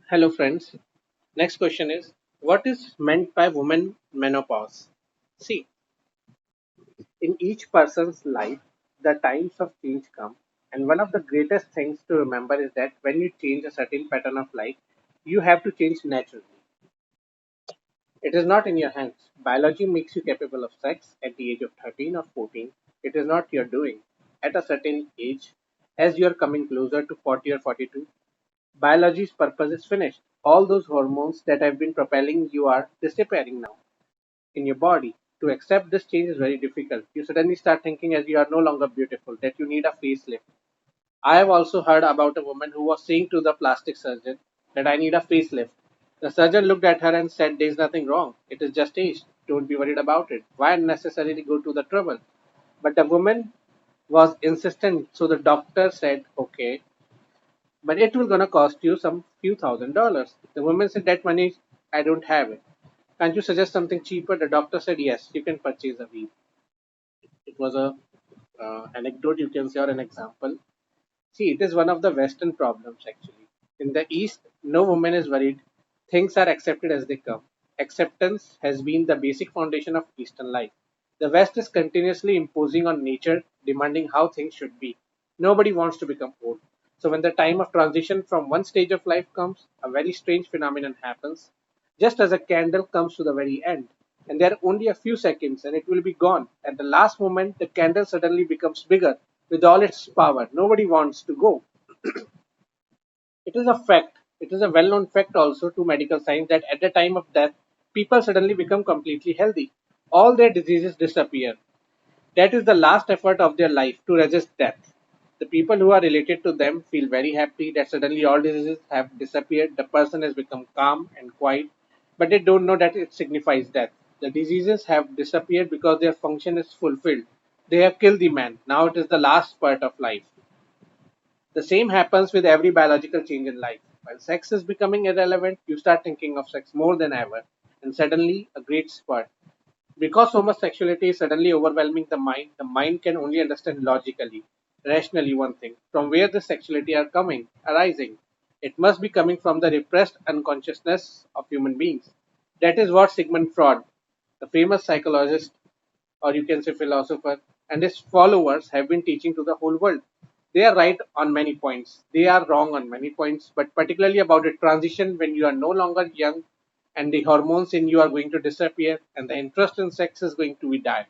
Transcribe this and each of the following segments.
Hello, friends. Next question is, what is meant by woman menopause? See, in each person's life, the times of change come. And one of the greatest things to remember is that when you change a certain pattern of life, you have to change naturally. It is not in your hands. Biology makes you capable of sex at the age of 13 or 14. It is not your doing. At a certain age, as you are coming closer to 40 or 42, biology's purpose is finished. All those hormones that have been propelling you are disappearing now in your body. To accept this change is very difficult. You suddenly start thinking as you are no longer beautiful, that you need a facelift. I have also heard about a woman who was saying to the plastic surgeon that I need a facelift. The surgeon looked at her and said, "There is nothing wrong. It is just age. Don't be worried about it. Why unnecessarily go to the trouble?" But the woman was insistent, so the doctor said, "Okay, but it will gonna cost you some few $1,000s." The woman said, "That money I don't have it. Can't you suggest something cheaper?" The doctor said, "Yes, you can purchase a weave." It was a anecdote, you can say, or an example. See, it is one of the Western problems actually. In the East, no woman is worried. Things are accepted as they come. Acceptance has been the basic foundation of Eastern life. The West is continuously imposing on nature, demanding how things should be. Nobody wants to become old. So when the time of transition from one stage of life comes, a very strange phenomenon happens. Just as a candle comes to the very end, and there are only a few seconds and it will be gone. At the last moment, the candle suddenly becomes bigger with all its power. Nobody wants to go. It is a fact. It is a well known fact also to medical science that at the time of death, people suddenly become completely healthy. All their diseases disappear. That is the last effort of their life to resist death. The people who are related to them feel very happy that suddenly all diseases have disappeared. The person has become calm and quiet, but they don't know that it signifies death. The diseases have disappeared because their function is fulfilled. They have killed the man. Now it is the last part of life. The same happens with every biological change in life. When sex is becoming irrelevant, you start thinking of sex more than ever, and suddenly a great spurt. Because homosexuality is suddenly overwhelming the mind can only understand logically, rationally one thing. From where the sexuality are coming, arising. It must be coming from the repressed unconsciousness of human beings. That is what Sigmund Freud, the famous psychologist, or you can say philosopher, and his followers have been teaching to the whole world. They are right on many points. They are wrong on many points, but particularly about the transition when you are no longer young and the hormones in you are going to disappear and the interest in sex is going to be die.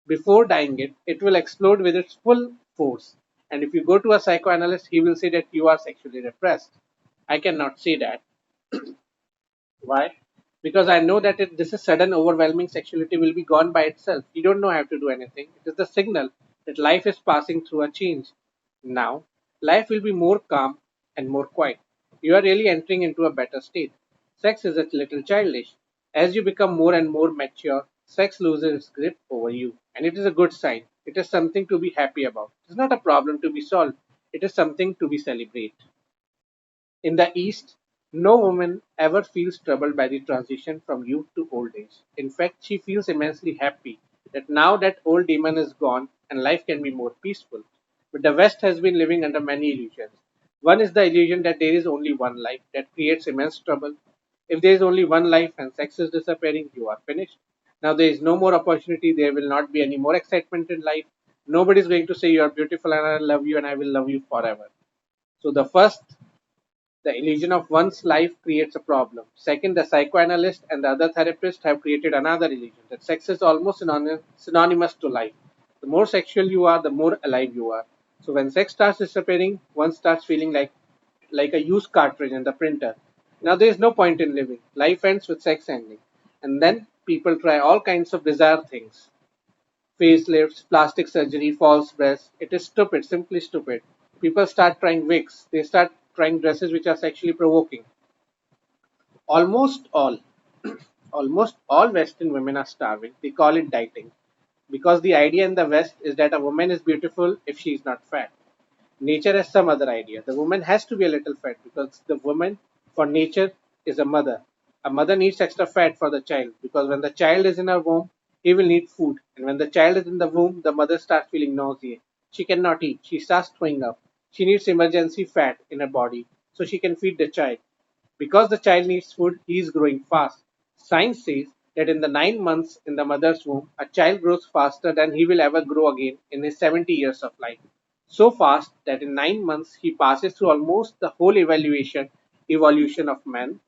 Before dying it will explode with its full force. And if you go to a psychoanalyst, he will say that you are sexually repressed. I cannot say that. Why? Because I know that this is sudden, overwhelming sexuality will be gone by itself. You don't know how to do anything. It is the signal that life is passing through a change. Now, life will be more calm and more quiet. You are really entering into a better state. Sex is a little childish. As you become more and more mature, sex loses its grip over you. And it is a good sign. It is something to be happy about. It is not a problem to be solved. It is something to be celebrated. In the East, no woman ever feels troubled by the transition from youth to old age. In fact, she feels immensely happy that now that old demon is gone and life can be more peaceful. But the West has been living under many illusions. One is the illusion that there is only one life that creates immense trouble. If there is only one life and sex is disappearing, you are finished. Now there is no more opportunity, there will not be any more excitement in life. Nobody is going to say you are beautiful and I love you and I will love you forever. So the illusion of one's life creates a problem. Second, the psychoanalyst and the other therapist have created another illusion that sex is almost synonymous to life. The more sexual you are, the more alive you are. So when sex starts disappearing, one starts feeling like a used cartridge in the printer. Now there is no point in living. Life ends with sex ending. And then people try all kinds of bizarre things. Facelifts, plastic surgery, false breasts. It is stupid, simply stupid. People start trying wigs. They start trying dresses which are sexually provoking. Almost all, almost all Western women are starving. They call it dieting because the idea in the West is that a woman is beautiful if she is not fat. Nature has some other idea. The woman has to be a little fat because the woman, for nature, is a mother. A mother needs extra fat for the child because when the child is in her womb, he will need food. And when the child is in the womb, the mother starts feeling nausea. She cannot eat. She starts throwing up. She needs emergency fat in her body so she can feed the child. Because the child needs food, he is growing fast. Science says that in the 9 months in the mother's womb, a child grows faster than he will ever grow again in his 70 years of life. So fast that in 9 months he passes through almost the whole evolution of man,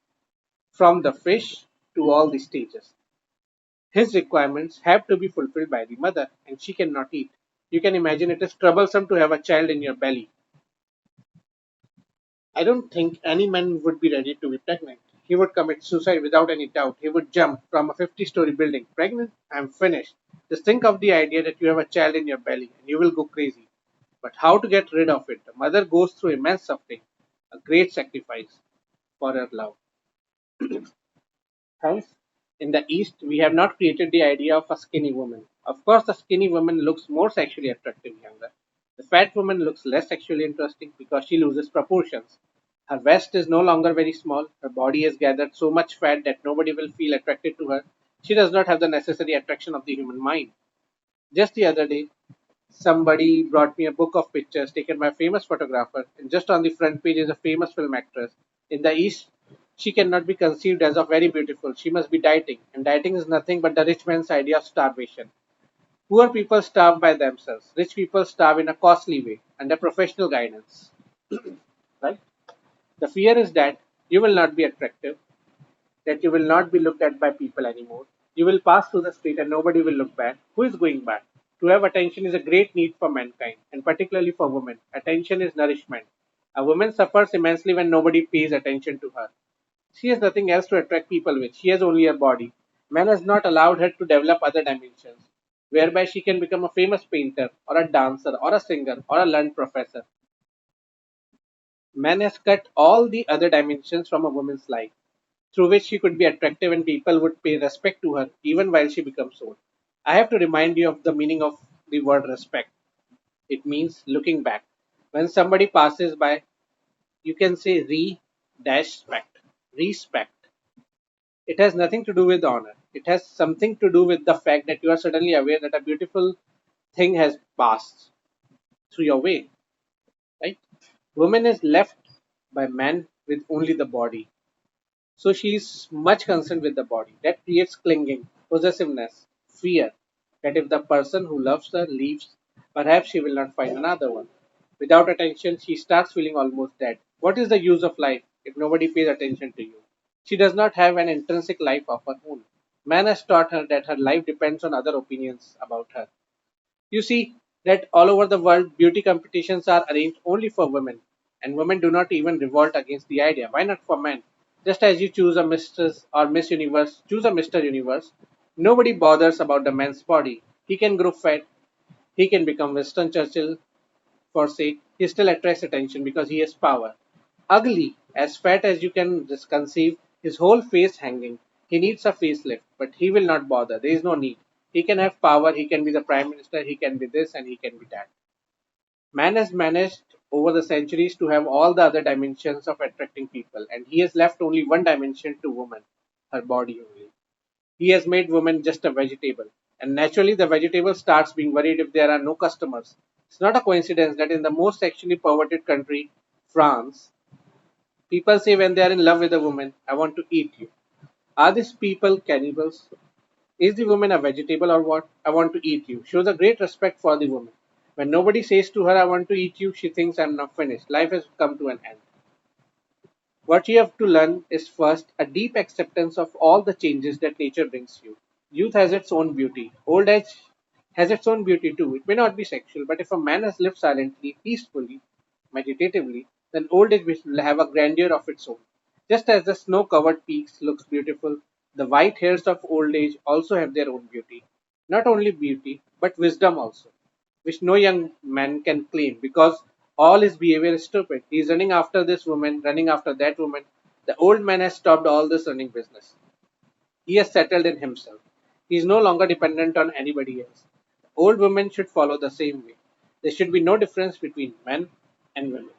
from the fish to all the stages. His requirements have to be fulfilled by the mother, and she cannot eat. You can imagine it is troublesome to have a child in your belly. I don't think any man would be ready to be pregnant. He would commit suicide without any doubt. He would jump from a 50-story building. Pregnant? I'm finished. Just think of the idea that you have a child in your belly and you will go crazy. But how to get rid of it? The mother goes through immense suffering, a great sacrifice for her love. Hence, in the East, we have not created the idea of a skinny woman. Of course, the skinny woman looks more sexually attractive younger. The fat woman looks less sexually interesting because she loses proportions. Her waist is no longer very small. Her body has gathered so much fat that nobody will feel attracted to her. She does not have the necessary attraction of the human mind. Just the other day, somebody brought me a book of pictures taken by a famous photographer, and just on the front page is a famous film actress. In the East, she cannot be conceived as of very beautiful. She must be dieting, and dieting is nothing but the rich man's idea of starvation. Poor people starve by themselves. Rich people starve in a costly way under professional guidance. Right? The fear is that you will not be attractive, that you will not be looked at by people anymore. You will pass through the street and nobody will look back. Who is going back? To have attention is a great need for mankind, and particularly for women. Attention is nourishment. A woman suffers immensely when nobody pays attention to her. She has nothing else to attract people with. She has only her body. Man has not allowed her to develop other dimensions, whereby she can become a famous painter, or a dancer, or a singer, or a learned professor. Man has cut all the other dimensions from a woman's life, through which she could be attractive and people would pay respect to her even while she becomes old. I have to remind you of the meaning of the word respect. It means looking back. When somebody passes by, you can say re dash spect. Respect. It has nothing to do with honor. It has something to do with the fact that you are suddenly aware that a beautiful thing has passed through your way. Right? Woman is left by man with only the body. So she is much concerned with the body. That creates clinging, possessiveness, fear that if the person who loves her leaves, perhaps she will not find another one. Without attention, she starts feeling almost dead. What is the use of life if nobody pays attention to you? She does not have an intrinsic life of her own. Man has taught her that her life depends on other opinions about her. You see that all over the world, beauty competitions are arranged only for women, and women do not even revolt against the idea. Why not for men? Just as you choose a Mistress or Miss Universe, choose a Mr. Universe. Nobody bothers about the man's body. He can grow fat, he can become Winston Churchill, for sake, he still attracts attention because he has power. Ugly, as fat as you can just conceive, his whole face hanging. He needs a facelift, but he will not bother. There is no need. He can have power, he can be the prime minister, he can be this and he can be that. Man has managed over the centuries to have all the other dimensions of attracting people, and he has left only one dimension to woman, her body only. He has made woman just a vegetable. And naturally, the vegetable starts being worried if there are no customers. It's not a coincidence that in the most sexually perverted country, France, people say when they are in love with a woman, I want to eat you. Are these people cannibals? Is the woman a vegetable or what? I want to eat you. Shows a great respect for the woman. When nobody says to her, I want to eat you, she thinks I'm not finished. Life has come to an end. What you have to learn is first a deep acceptance of all the changes that nature brings you. Youth has its own beauty. Old age has its own beauty too. It may not be sexual, but if a man has lived silently, peacefully, meditatively, then old age will have a grandeur of its own. Just as the snow covered peaks looks beautiful, the white hairs of old age also have their own beauty. Not only beauty, but wisdom also, which no young man can claim because all his behavior is stupid. He is running after this woman, running after that woman. The old man has stopped all this running business. He has settled in himself. He is no longer dependent on anybody else. Old women should follow the same way. There should be no difference between men and women.